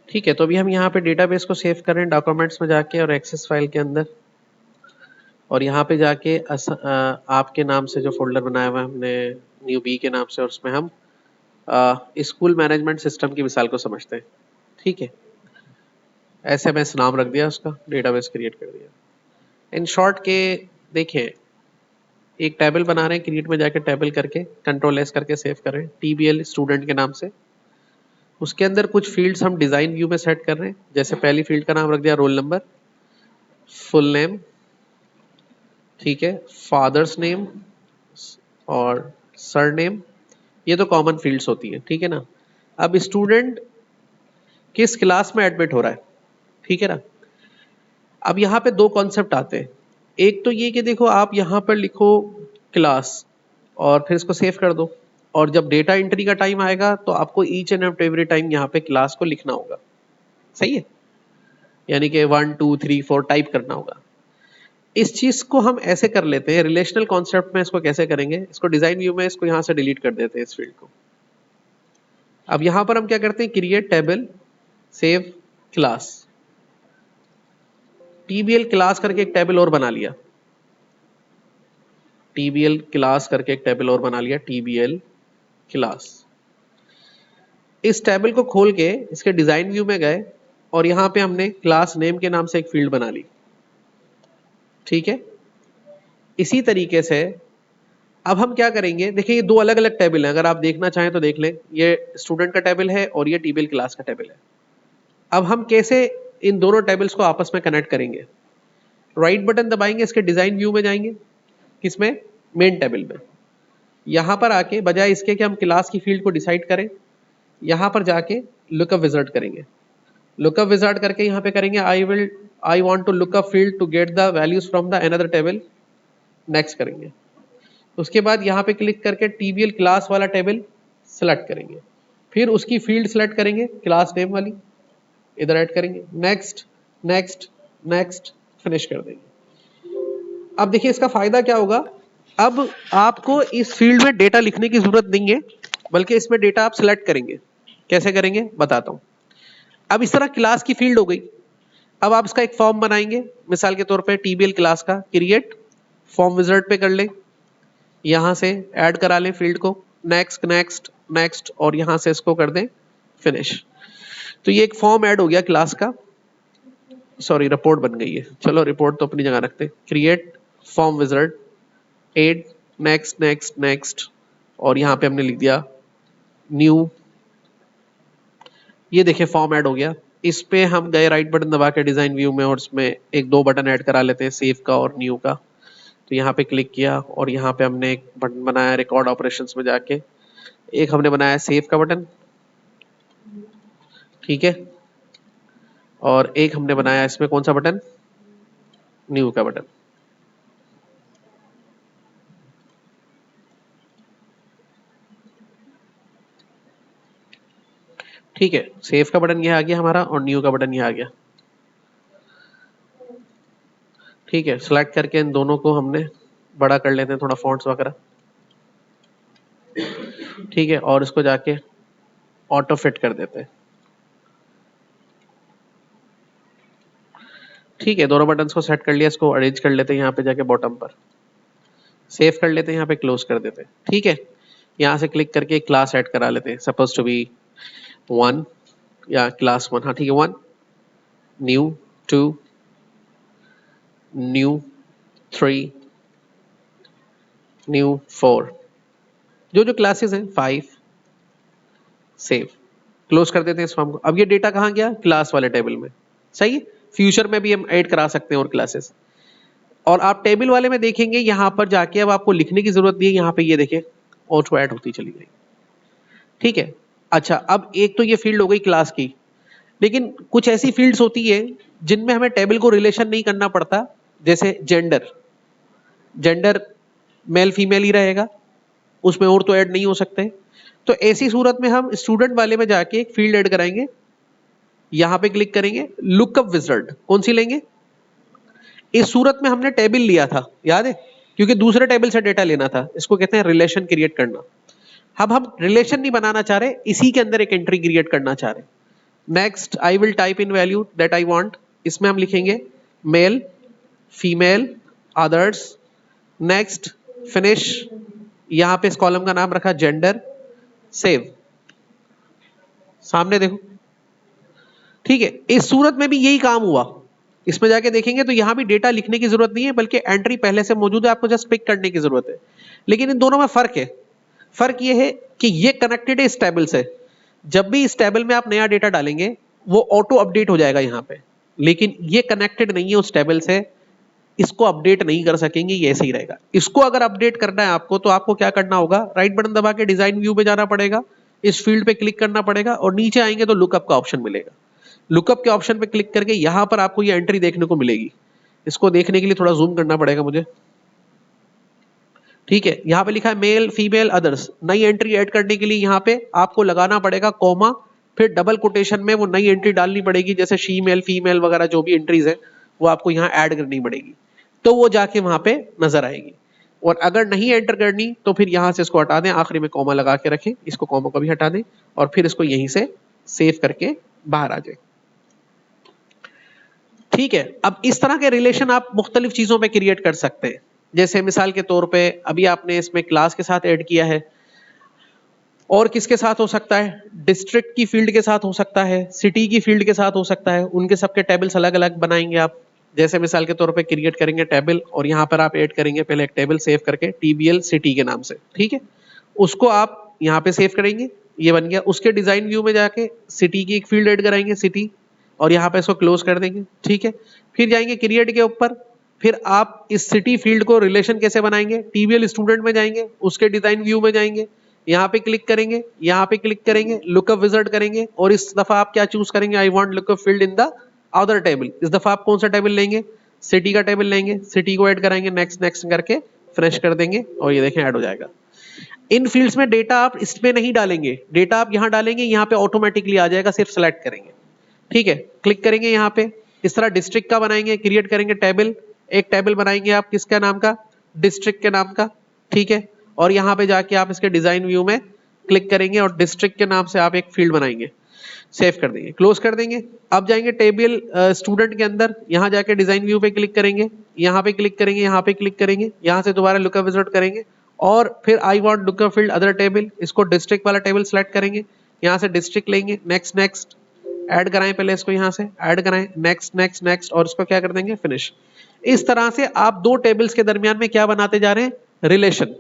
ठीक है, तो अभी हम यहाँ पे डेटाबेस को सेव कर रहे हैं डॉक्यूमेंट्स में जाके और एक्सेस फाइल के अंदर, और यहाँ पे जाके आपके नाम से जो फोल्डर बनाया हुआ है हमने न्यू बी के नाम से, और उसमें हम स्कूल मैनेजमेंट सिस्टम की मिसाल को समझते हैं। ठीक है, SMS नाम रख दिया उसका, डेटाबेस क्रिएट कर दिया। इन शॉर्ट के देखें, एक टेबल बना रहे हैं, क्रिएट में जाके टेबल करके कंट्रोल एस करके सेव कर रहे हैं TBL स्टूडेंट के नाम से। उसके अंदर कुछ फील्ड्स हम डिजाइन व्यू में सेट कर रहे हैं, जैसे पहली फील्ड का नाम रख दिया रोल नंबर, फुल नेम, ठीक है, फादर्स नेम और सर नेम, ये तो कॉमन फील्ड्स होती है। ठीक है ना। अब स्टूडेंट किस क्लास में एडमिट हो रहा है, ठीक है ना। अब यहाँ पे दो कॉन्सेप्ट आते हैं, एक तो ये कि देखो आप यहाँ पर लिखो क्लास और फिर इसको सेव कर दो, और जब डेटा एंट्री का टाइम आएगा तो आपको ईच एंड एवरी टाइम यहाँ पे क्लास को लिखना होगा। सही है, यानी कि 1 2 3 4 टाइप करना होगा। इस चीज को हम ऐसे कर लेते हैं रिलेशनल कॉन्सेप्ट में। इसको कैसे करेंगे, इसको डिजाइन व्यू में इसको यहाँ से डिलीट कर देते हैं इस फील्ड को। अब यहाँ पर हम क्या करते हैं, create table, save class, TBL class करके एक टेबल और बना लिया, TBL क्लास करके एक टेबल और बना लिया, TBL क्लास। इस टेबल को खोल के इसके डिजाइन व्यू में गए और यहाँ पे हमने क्लास नेम के नाम से एक फील्ड बना ली। ठीक है, इसी तरीके से अब हम क्या करेंगे, देखिए ये दो अलग अलग टेबल हैं, अगर आप देखना चाहें तो देख लें। ये स्टूडेंट का टेबल है और ये TBL क्लास का टेबल है। अब हम कैसे इन दोनों टेबल्स को आपस में कनेक्ट करेंगे, राइट बटन दबाएंगे, इसके डिजाइन व्यू में जाएंगे, किसमें, मेन टेबल में। यहां पर आके बजाय इसके कि हम क्लास की फील्ड को डिसाइड करें, यहां पर जाके लुकअप विजार्ड करेंगे। लुकअप विजार्ड करके यहाँ पे करेंगे I want to look up field to get the values from the another table, next करेंगे। उसके बाद यहाँ पे क्लिक करके TBL क्लास वाला टेबल सेलेक्ट करेंगे, फिर उसकी फील्ड सेलेक्ट करेंगे क्लास नेम वाली, इधर ऐड करेंगे, नेक्स्ट नेक्स्ट नेक्स्ट, फिनिश कर देंगे। अब देखिए इसका फायदा क्या होगा, अब आपको इस फील्ड में डेटा लिखने की जरूरत नहीं है, बल्कि इसमें डेटा आप सिलेक्ट करेंगे। कैसे करेंगे बताता हूं। अब इस तरह क्लास की फील्ड हो गई, अब आप इसका एक फॉर्म बनाएंगे, मिसाल के तौर पे TBL क्लास का, क्रिएट फॉर्म विजार्ड पे कर ले, यहां से ऐड करा लें फील्ड को, नेक्स्ट नेक्स्ट नेक्स्ट, और यहां से इसको कर दें फिनिश। तो ये एक फॉर्म ऐड हो गया क्लास का, सॉरी रिपोर्ट बन गई है, चलो रिपोर्ट तो अपनी जगह रखते हैं। Create form wizard, add next next next, और यहां पे हमने लिख दिया न्यू। ये देखिए फॉर्म ऐड हो गया। इस पे हम गए राइट बटन दबा के डिजाइन व्यू में, और इसमें एक दो बटन ऐड करा लेते हैं, सेव का और न्यू का। तो यहाँ पे क्लिक किया और यहाँ पे हमने एक बटन बनाया रिकॉर्ड ऑपरेशंस में जाके, एक हमने बनाया सेव का बटन, ठीक है, और एक हमने बनाया इसमें कौन सा बटन, न्यू का बटन। ठीक है, सेव का बटन ये आ गया हमारा और न्यू का बटन ये आ गया। ठीक है, सिलेक्ट करके इन दोनों को हमने बड़ा कर लेते हैं, थोड़ा फॉन्ट्स वगैरह। ठीक है, और इसको जाके ऑटो फिट कर देते हैं। ठीक है, दोनों बटन्स को सेट कर लिया, इसको अरेंज कर लेते हैं यहाँ पे जाके बॉटम पर, सेव कर लेते हैं, यहाँ पे क्लोज कर देते हैं। ठीक है, यहाँ से क्लिक करके क्लास ऐड करा लेते हैं, सपोज टू बी 1 या क्लास 1, हाँ ठीक है, 1 न्यू 2 न्यू 3 न्यू 4, जो जो क्लासेस हैं 5, सेव, क्लोज कर देते हैं इस फॉर्म को। अब ये डेटा कहाँ गया, क्लास वाले टेबल में। सही है, फ्यूचर में भी हम ऐड करा सकते हैं और क्लासेस। और आप टेबल वाले में देखेंगे यहाँ पर जाके अब आपको लिखने की जरूरत नहीं है, यहाँ पे ये देखें ऑटो ऐड होती चली गई। ठीक है, अच्छा अब एक तो ये फील्ड हो गई क्लास की, लेकिन कुछ ऐसी फील्ड्स होती है जिनमें हमें टेबल को रिलेशन नहीं करना पड़ता, जैसे जेंडर, जेंडर मेल फीमेल ही रहेगा, उसमें और तो ऐड नहीं हो सकते। तो ऐसी सूरत में हम स्टूडेंट वाले में जाके एक फील्ड ऐड कराएंगे, यहां पे क्लिक करेंगे, लुकअप विजार्ड कौन सी लेंगे, इस सूरत में हमने टेबल लिया था, याद है, क्योंकि दूसरे टेबल से डेटा लेना था, इसको कहते हैं रिलेशन क्रिएट करना। अब हम रिलेशन नहीं बनाना चाह रहे, इसी के अंदर एक एंट्री क्रिएट करना चाह रहे, next I will type in value that I want, इसमें हम लिखेंगे male, female, others. Next finish, यहां पे इस कॉलम का नाम रखा जेंडर, सेव। सामने देखो, ठीक है। इस सूरत में भी यही काम हुआ। इसमें जाके देखेंगे तो यहां भी डेटा लिखने की जरूरत नहीं है, बल्कि एंट्री पहले से मौजूद है, आपको जस्ट पिक करने की जरूरत है। लेकिन इन दोनों में फर्क है। फर्क ये है कि ये कनेक्टेड है इस टेबल से। जब भी इस टेबल में आप नया डेटा डालेंगे वो ऑटो अपडेट हो जाएगा यहां पे, लेकिन ये कनेक्टेड नहीं है उस टेबल से, इसको अपडेट नहीं कर सकेंगे, ये ऐसे ही रहेगा। इसको अगर अपडेट करना है आपको, तो आपको क्या करना होगा, राइट बटन दबा के डिजाइन व्यू में जाना पड़ेगा, इस फील्ड पे क्लिक करना पड़ेगा और नीचे आएंगे तो लुकअप का ऑप्शन मिलेगा। लुकअप के ऑप्शन पे क्लिक करके यहां पर आपको ये एंट्री देखने को मिलेगी। इसको देखने के लिए थोड़ा जूम करना पड़ेगा मुझे, ठीक है। यहां पे लिखा है मेल, फीमेल, अदर्स। नई एंट्री ऐड करने के लिए यहां पे आपको लगाना पड़ेगा कॉमा, फिर डबल कोटेशन में वो नई एंट्री डालनी पड़ेगी, जैसे शी मेल, फीमेल वगैरह जो भी एंट्रीज है वो आपको यहाँ ऐड करनी पड़ेगी, तो वो जाके वहां पे नजर आएगी। और अगर नहीं एंटर करनी तो फिर यहां से इसको हटा दें, आखिरी में कॉमा लगा के रखें, इसको कॉमा को भी हटा दें और फिर इसको यहीं से सेव करके बाहर आ जाए, ठीक है। अब इस तरह के रिलेशन आप मुख्तलिफ चीजों पे क्रिएट कर सकते हैं। जैसे मिसाल के तौर पे अभी आपने इसमें क्लास के साथ ऐड किया है, और किसके साथ हो सकता है, डिस्ट्रिक्ट की फील्ड के साथ हो सकता है, सिटी की फील्ड के साथ हो सकता है। उनके सबके टेबल्स अलग अलग बनाएंगे आप। जैसे मिसाल के तौर पे क्रिएट करेंगे टेबल और यहाँ पर आप ऐड करेंगे पहले एक टेबल सेव करके TBL सिटी के नाम से, ठीक है। उसको आप यहाँ पे सेव करेंगे, ये बन गया। उसके डिजाइन व्यू में जाके सिटी की एक फील्ड ऐड कराएंगे, सिटी, और यहाँ पे इसको क्लोज कर देंगे, ठीक है। फिर जाएंगे क्रिएट के ऊपर, फिर आप इस सिटी फील्ड को रिलेशन कैसे बनाएंगे, TBL स्टूडेंट में जाएंगे, उसके डिजाइन व्यू में जाएंगे, यहाँ पे क्लिक करेंगे, यहाँ पे क्लिक करेंगे, लुकअप विजार्ड करेंगे, और इस दफा आप क्या चूज करेंगे, I want lookup field in the other table. इस दफा आप कौन सा टेबल लेंगे, सिटी का टेबल लेंगे, सिटी को ऐड कराएंगे, नेक्स्ट नेक्स्ट करके फ्रेश कर देंगे और ये देखें ऐड हो जाएगा। इन फील्ड्स में डेटा आप इसमें नहीं डालेंगे, डेटा आप यहाँ डालेंगे, यहाँ पे ऑटोमेटिकली आ जाएगा, सिर्फ सेलेक्ट करेंगे, ठीक है। क्लिक करेंगे यहाँ पे, इस तरह डिस्ट्रिक्ट का बनाएंगे, क्रिएट करेंगे टेबल, एक टेबल बनाएंगे आप किसका नाम का, डिस्ट्रिक्ट के नाम का, ठीक है। और यहाँ पे जाके आप इसके डिजाइन व्यू में क्लिक करेंगे और डिस्ट्रिक्ट के नाम से आप एक फील्ड बनाएंगे, सेव कर देंगे, क्लोज कर देंगे। अब जाएंगे टेबल स्टूडेंट के अंदर, यहाँ जाके डिजाइन व्यू पे क्लिक करेंगे, यहाँ पे क्लिक करेंगे, यहाँ पे क्लिक करेंगे, यहाँ से दोबारा लुकअप विजार्ड करेंगे और फिर I want lookup field other table, इसको डिस्ट्रिक्ट वाला टेबल सेलेक्ट करेंगे, यहाँ से डिस्ट्रिक्ट लेंगे, नेक्स्ट नेक्स्ट ऐड कराएं, पहले इसको यहाँ से ऐड कराएं, नेक्स्ट नेक्स्ट नेक्स्ट, और इसको क्या कर देंगे, फिनिश। इस तरह से आप दो टेबल्स के दरमियान में क्या बनाते जा रहे हैं, रिलेशन।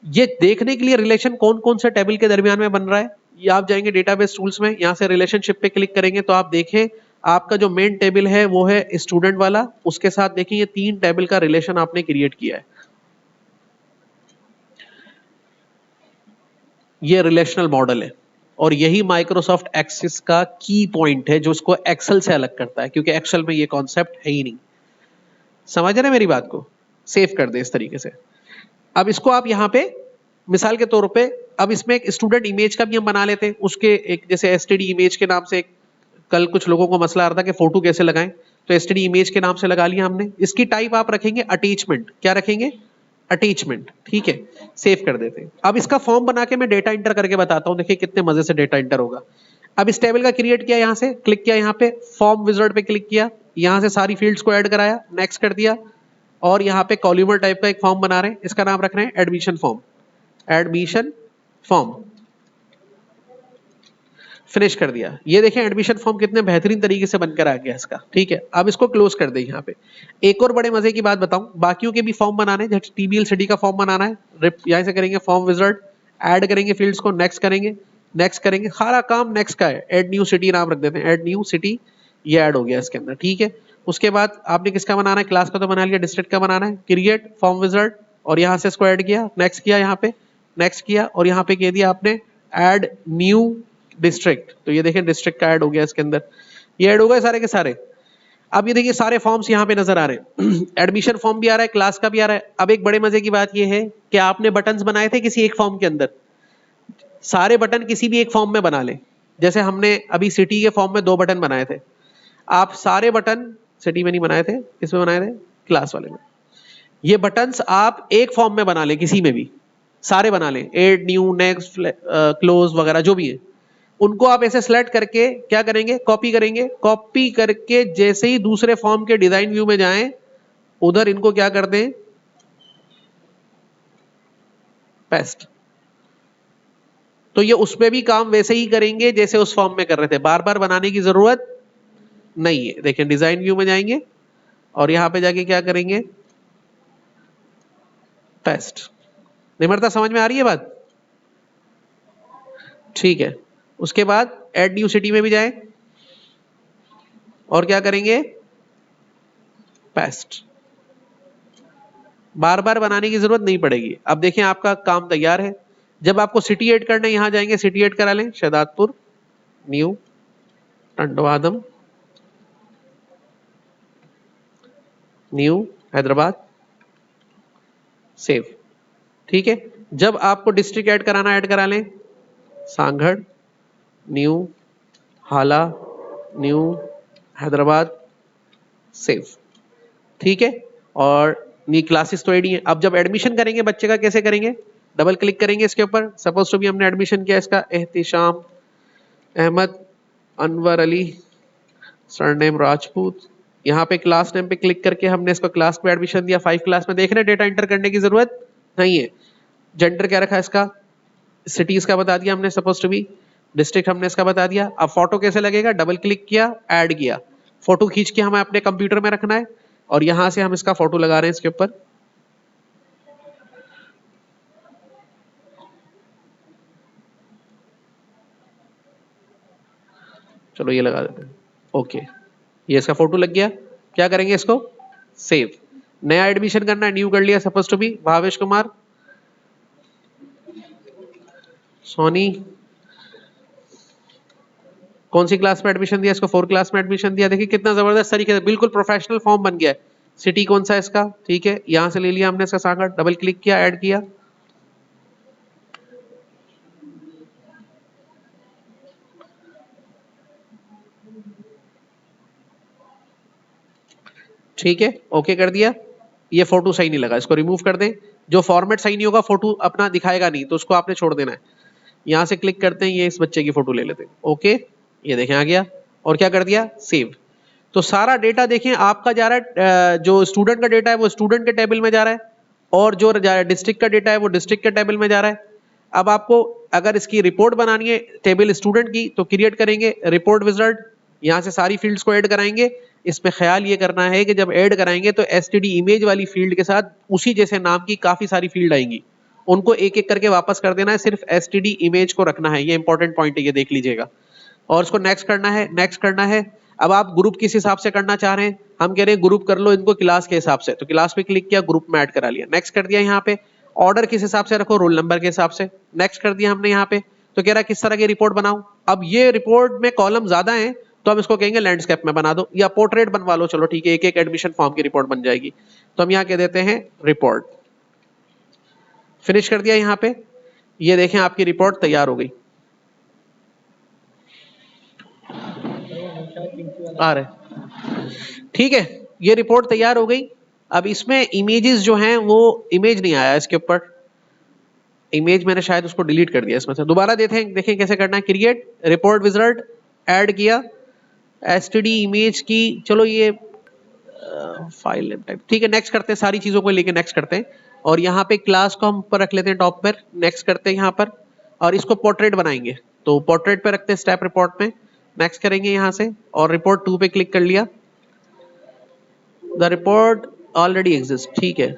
ये देखने के लिए रिलेशन कौन कौन से टेबल के दरमियान में बन रहा है, ये आप जाएंगे डेटाबेस टूल्स में, यहाँ से रिलेशनशिप पे क्लिक करेंगे तो आप देखें आपका जो मेन टेबल है वो है स्टूडेंट वाला, उसके साथ देखिए ये 3 टेबल का रिलेशन आपने क्रिएट किया है। ये रिलेशनल मॉडल है और यही माइक्रोसॉफ्ट एक्सेस का की पॉइंट है जो इसको एक्सेल से अलग करता है, क्योंकि एक्सेल में ये कॉन्सेप्ट है ही नहीं। समझ रहे हैं मेरी बात को, सेव कर दे इस तरीके से। अब इसको आप यहाँ पे मिसाल के तौर पे, अब इसमें एक स्टूडेंट इमेज का भी हम बना लेते हैं, उसके एक जैसे STD इमेज के नाम से कल कुछ लोगों को मसला आ रहा था कि फोटो कैसे लगाएं, तो STD इमेज के नाम से लगा लिया हमने। इसकी टाइप आप रखेंगे अटैचमेंट, क्या रखेंगे, अटैचमेंट, ठीक है। सेव कर देते हैं। अब इसका फॉर्म बना के मैं डेटा इंटर करके बताता हूं, देखिए कितने मजे से डेटा इंटर होगा। अब इस टेबल का क्रिएट किया, यहां से क्लिक किया, यहाँ पे फॉर्म विजार्ड पे क्लिक किया, यहां से सारी फील्ड्स को ऐड कराया, नेक्स्ट कर दिया, और यहाँ पे कॉल्यूमर टाइप का एक फॉर्म बना रहे हैं, इसका नाम रख रहे हैं admission form, admission form, finish कर दिया। ये देखें एडमिशन फॉर्म कितने बेहतरीन तरीके से बनकर आ गया इसका, ठीक है। अब इसको क्लोज कर दें। यहाँ पे एक और बड़े मजे की बात बताऊं, बाकियों के भी फॉर्म बनाने, जैसे TBL सिटी का फॉर्म बनाना है, यहाँ से करेंगे फॉर्म विजार्ड, ऐड करेंगे फील्ड्स को, नेक्स्ट करेंगे, नेक्स्ट करेंगे, सारा काम नेक्स्ट का है। एड न्यू सिटी नाम रख देते हैं, एड न्यू सिटी, ये ऐड हो गया इसके अंदर, ठीक है। उसके बाद आपने किसका बनाना है, क्लास का तो बना लिया, डिस्ट्रिक्ट का बनाना है, क्रिएट फॉर्म विजार्ड, और यहाँ से इसको ऐड किया, नेक्स्ट किया, यहाँ पे नेक्स्ट किया, और यहाँ पे कह दिया आपने ऐड न्यू डिस्ट्रिक्ट, तो ये देखें डिस्ट्रिक्ट का ऐड हो गया इसके अंदर, ये ऐड हो गए सारे के सारे। अब ये देखिए सारे फॉर्म्स यहाँ पे नजर आ रहे हैं, एडमिशन फॉर्म भी आ रहा है, क्लास का भी आ रहा है। अब एक बड़े मजे की बात ये है कि आपने बटन्स बनाए थे किसी एक फॉर्म के अंदर, सारे बटन किसी भी एक फॉर्म में बना लें। जैसे हमने अभी सिटी के फॉर्म में 2 बटन बनाए थे, आप सारे बटन सिटी में नहीं बनाए थे, किसमें बनाए थे, क्लास वाले में। ये बटन्स आप एक फॉर्म में बना लें, किसी में भी सारे बना लें, एड न्यू नेक्स्ट क्लोज वगैरह जो भी है, उनको आप ऐसे सेलेक्ट करके क्या करेंगे, कॉपी करेंगे। कॉपी करके जैसे ही दूसरे फॉर्म के डिजाइन व्यू में जाएं, उधर इनको क्या कर दें, पेस्ट। तो ये उसमें भी काम वैसे ही करेंगे जैसे उस फॉर्म में कर रहे थे, बार बार बनाने की जरूरत नहीं है। देखिए डिजाइन व्यू में जाएंगे और यहां पे जाके क्या करेंगे, पेस्ट। निमरता समझ में आ रही है बात? ठीक है। उसके बाद ऐड न्यू सिटी में भी जाए और क्या करेंगे, पेस्ट। बार बार बनाने की जरूरत नहीं पड़ेगी। अब देखें आपका काम तैयार है। जब आपको सिटी ऐड करना है, यहां जाएंगे, सिटी ऐड करा लें, Shahdadpur, new, Tando Adam, new Hyderabad, save. ठीक है। जब आपको डिस्ट्रिक्ट ऐड कराना, ऐड करा लें, सांगड़, न्यू, हाला, न्यू, हैदराबाद, सेव। ठीक है। और नी क्लासेस तो एड ही है। अब जब एडमिशन करेंगे बच्चे का, कैसे करेंगे, डबल क्लिक करेंगे इसके ऊपर। सपोज टू भी हमने एडमिशन किया इसका एहतिशाम अहमद अनवर अली, सरनेम राजपूत। यहाँ पे क्लास नेम पे क्लिक करके हमने इसको क्लास में एडमिशन दिया, 5 क्लास में। देख रहे हैं डेटा एंटर करने की जरूरत नहीं है। जेंडर क्या रखा है इसका, सिटीज का बता दिया हमने, सपोज टू बी। डिस्ट्रिक्ट हमने इसका बता दिया। अब फोटो कैसे लगेगा, डबल क्लिक किया, ऐड किया, फोटो खींच के हमें अपने कंप्यूटर में रखना है और यहां से हम इसका फोटो लगा रहे हैं इसके ऊपर। चलो ये लगा देते हैं, ओके। ये इसका फोटो लग गया। क्या करेंगे इसको, सेव। नया एडमिशन करना है, न्यू कर लिया, suppose to be Bhavesh Kumar Soni. कौन सी क्लास में एडमिशन दिया इसको, 4 क्लास में एडमिशन दिया। देखिए कितना जबरदस्त तरीके से बिल्कुल प्रोफेशनल फॉर्म बन गया है। सिटी कौन सा है इसका, ठीक है, यहां से ले लिया हमने इसका सांगड़, डबल क्लिक किया, ऐड किया। ठीक है, ओके कर दिया। ये फोटो सही नहीं लगा, इसको रिमूव कर दें। जो फॉर्मेट सही नहीं होगा, फोटो अपना दिखाएगा नहीं, तो उसको आपने छोड़ देना है। यहां से क्लिक करते हैं, ये इस बच्चे की फोटो ले लेते हैं, ओके। ये देखें आ गया। और क्या कर दिया, सेव। तो सारा डेटा देखें आपका जा रहा है, जो स्टूडेंट का डेटा है वो स्टूडेंट के टेबल में जा रहा है, और जो डिस्ट्रिक्ट का डेटा है वो डिस्ट्रिक्ट के टेबल में जा रहा है। अब आपको अगर इसकी रिपोर्ट बनानी है टेबल स्टूडेंट की, तो क्रिएट करेंगे रिपोर्ट विजार्ड, यहां से सारी फील्ड्स को ऐड कराएंगे। इसमें ख्याल ये करना है कि जब ऐड कराएंगे तो एसटीडी इमेज वाली फील्ड के साथ उसी जैसे नाम की काफी सारी फील्ड आएंगी, उनको एक एक करके वापस कर देना है, सिर्फ एसटीडी इमेज को रखना है। ये इंपॉर्टेंट पॉइंट है, ये देख लीजिएगा। और इसको नेक्स्ट करना है, नेक्स्ट करना है। अब आप ग्रुप किस हिसाब से करना चाह रहे हैं, हम कह रहे हैं ग्रुप कर लो इनको क्लास के हिसाब से, तो क्लास पे क्लिक किया, ग्रुप में ऐड करा लिया, नेक्स्ट कर दिया। यहाँ पे ऑर्डर किस हिसाब से रखो, रोल नंबर के हिसाब से, नेक्स्ट कर दिया हमने यहाँ पे। तो कह रहा है किस तरह की रिपोर्ट बनाऊं। अब ये रिपोर्ट में कॉलम ज्यादा है, तो हम इसको कहेंगे लैंडस्केप में बना दो, या पोर्ट्रेट बनवा लो, चलो ठीक है, एक एक एडमिशन फॉर्म की रिपोर्ट बन जाएगी। तो हम यहाँ कह देते हैं रिपोर्ट। फिनिश कर दिया यहाँ पे। ये देखें आपकी रिपोर्ट तैयार हो गई। आ रहे, ठीक है, ये रिपोर्ट तैयार हो गई। अब इसमें इमेजेस जो हैं वो इमेज नहीं आया इसके ऊपर, इमेज मैंने शायद उसको डिलीट कर दिया इसमें से। दोबारा देखें कैसे करना है, क्रिएट रिपोर्ट विजार्ड, ऐड किया एसटीडी इमेज की, चलो ये फाइल नेम टाइप, ठीक है, नेक्स्ट करते हैं, सारी चीजों को लेके नेक्स्ट करते हैं। और यहाँ पे क्लास को हम ऊपर रख लेते हैं टॉप पर, नेक्स्ट करते हैं यहाँ पर। और इसको पोर्ट्रेट बनाएंगे, तो पोर्ट्रेट पे रखते हैं स्टेप रिपोर्ट में, नेक्स्ट करेंगे यहाँ से, और रिपोर्ट 2 पे क्लिक कर लिया। द रिपोर्ट ऑलरेडी एग्जिस्ट, ठीक है,